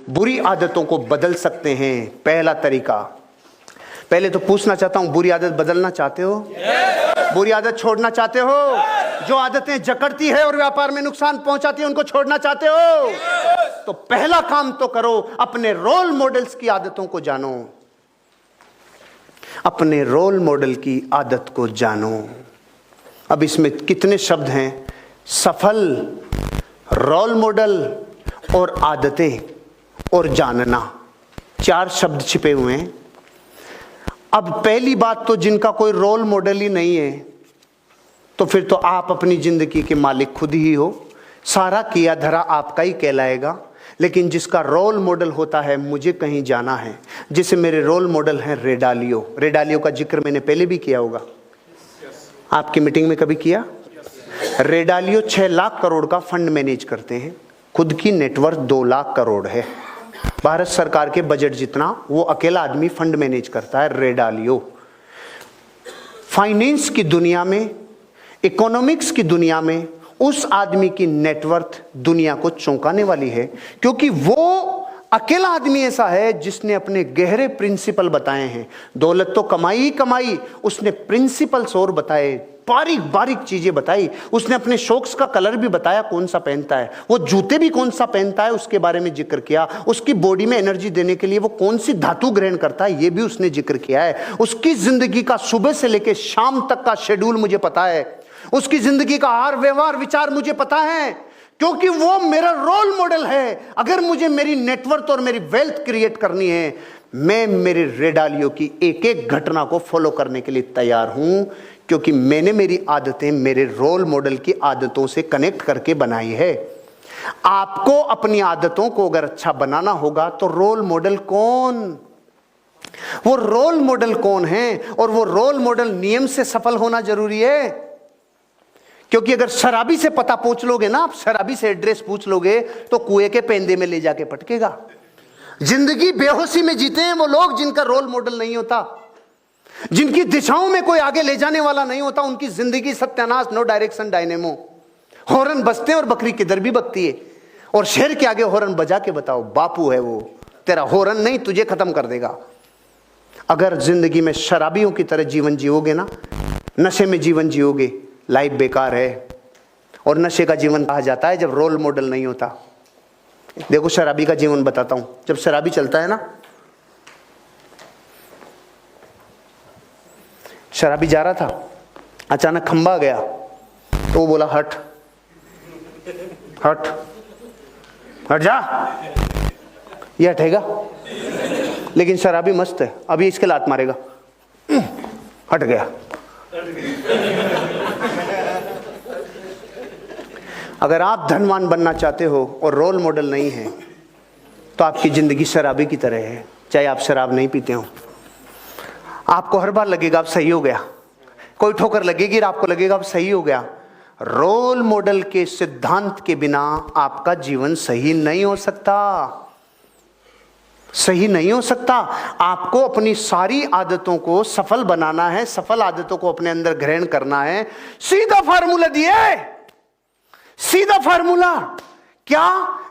बुरी आदतों को बदल सकते हैं। पहला तरीका, पहले तो पूछना चाहता हूं, बुरी आदत बदलना चाहते हो? बुरी आदत छोड़ना चाहते हो? जो आदतें जकड़ती है और व्यापार में नुकसान पहुंचाती है उनको छोड़ना चाहते हो? तो पहला काम तो करो, अपने रोल मॉडल्स की आदतों को जानो। अपने रोल मॉडल की आदत को जानो। अब इसमें कितने शब्द हैं? सफल, रोल मॉडल और आदतें और जानना, 4 शब्द छिपे हुए हैं। अब पहली बात तो, जिनका कोई रोल मॉडल ही नहीं है तो फिर तो आप अपनी जिंदगी के मालिक खुद ही हो, सारा किया धरा आपका ही कहलाएगा। लेकिन जिसका रोल मॉडल होता है, मुझे कहीं जाना है, जिसे मेरे रोल मॉडल हैं रेडालियो। रेडालियो का जिक्र मैंने पहले भी किया होगा, आपकी मीटिंग में कभी किया? रेडालियो 6 लाख करोड़ का फंड मैनेज करते हैं, खुद की नेटवर्थ 2 लाख करोड़ है, भारत सरकार के बजट जितना वो अकेला आदमी फंड मैनेज करता है। रेडालियो फाइनेंस की दुनिया में, इकोनॉमिक्स की दुनिया में उस आदमी की नेटवर्थ दुनिया को चौंकाने वाली है, क्योंकि वो अकेला आदमी ऐसा है जिसने अपने गहरे प्रिंसिपल बताए हैं। दौलत तो कमाई ही कमाई, उसने प्रिंसिपल्स और बताए, बारीक बारीक चीजें बताई। उसने अपने शौक्स का कलर भी बताया, कौन सा पहनता है, वो जूते भी कौन सा पहनता है उसके बारे में जिक्र किया। उसकी बॉडी में एनर्जी देने के लिए वो कौन सी धातु ग्रहण करता है ये भी उसने जिक्र किया है। उसकी जिंदगी का सुबह से लेकर शाम तक का शेड्यूल मुझे पता है, उसकी जिंदगी का हर व्यवहार विचार मुझे पता है, क्योंकि वो मेरा रोल मॉडल है। अगर मुझे मेरी नेटवर्थ और मेरी वेल्थ क्रिएट करनी है, मैं मेरे रेडालियो की एक एक घटना को फॉलो करने के लिए तैयार हूं, क्योंकि मैंने मेरी आदतें मेरे रोल मॉडल की आदतों से कनेक्ट करके बनाई है। आपको अपनी आदतों को अगर अच्छा बनाना होगा तो रोल मॉडल कौन, वो रोल मॉडल कौन है, और वो रोल मॉडल नियम से सफल होना जरूरी है। क्योंकि अगर शराबी से पता पूछ लोगे ना, आप शराबी से एड्रेस पूछ लोगे तो कुएं के पेंदे में ले जाके पटकेगा। जिंदगी बेहोशी में जीते हैं वो लोग जिनका रोल मॉडल नहीं होता, जिनकी दिशाओं में कोई आगे ले जाने वाला नहीं होता। उनकी जिंदगी सत्यानाश, नो डायरेक्शन डायनेमो। हॉर्न बजते और बकरी किधर भी बकती है, और शेर के आगे हॉर्न बजा के बताओ, बापू है वो, तेरा हॉर्न नहीं तुझे खत्म कर देगा। अगर जिंदगी में शराबियों की तरह जीवन जियोगे ना, नशे में जीवन जियोगे, लाइफ बेकार है। और नशे का जीवन कहा जाता है जब रोल मॉडल नहीं होता। देखो शराबी का जीवन बताता हूं। जब शराबी चलता है ना, शराबी जा रहा था, अचानक खंबा गया तो वो बोला हट हट हट जा, ये हटेगा। लेकिन शराबी मस्त है, अभी इसके लात मारेगा, हट गया। अगर आप धनवान बनना चाहते हो और रोल मॉडल नहीं है तो आपकी जिंदगी शराबी की तरह है, चाहे आप शराब नहीं पीते हो। आपको हर बार लगेगा अब सही हो गया, कोई ठोकर लगेगी और आपको लगेगा अब सही हो गया। रोल मॉडल के सिद्धांत के बिना आपका जीवन सही नहीं हो सकता, सही नहीं हो सकता। आपको अपनी सारी आदतों को सफल बनाना है, सफल आदतों को अपने अंदर ग्रहण करना है। सीधा फार्मूला दिए, सीधा फार्मूला। क्या?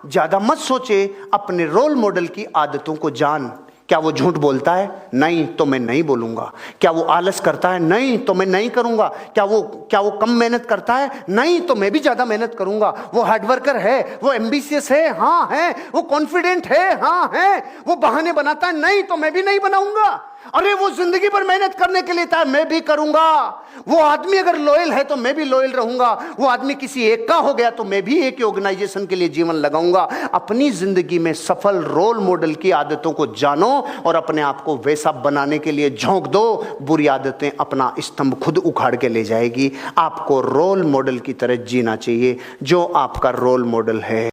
ज्यादा मत सोचे, अपने रोल मॉडल की आदतों को जान। क्या वो झूठ बोलता है? नहीं, तो मैं नहीं बोलूंगा। क्या वो आलस करता है? नहीं, तो मैं नहीं करूंगा। क्या वो कम मेहनत करता है? नहीं, तो मैं भी ज्यादा मेहनत करूंगा। वो हार्ड वर्कर है? वो एम्बिशियस है? हाँ है। वो कॉन्फिडेंट है? हाँ है। वो बहाने बनाता है? नहीं, तो मैं भी नहीं बनाऊंगा। अरे वो जिंदगी भर मेहनत करने के लिए था, मैं भी करूंगा। वो आदमी अगर लॉयल है तो मैं भी लॉयल रहूंगा। वो आदमी किसी एक का हो गया तो मैं भी एक ऑर्गेनाइजेशन के लिए जीवन लगाऊंगा। अपनी जिंदगी में सफल रोल मॉडल की आदतों को जानो और अपने आप को वैसा बनाने के लिए झोंक दो। बुरी आदतें अपना स्तंभ खुद उखाड़ के ले जाएगी। आपको रोल मॉडल की तरह जीना चाहिए, जो आपका रोल मॉडल है।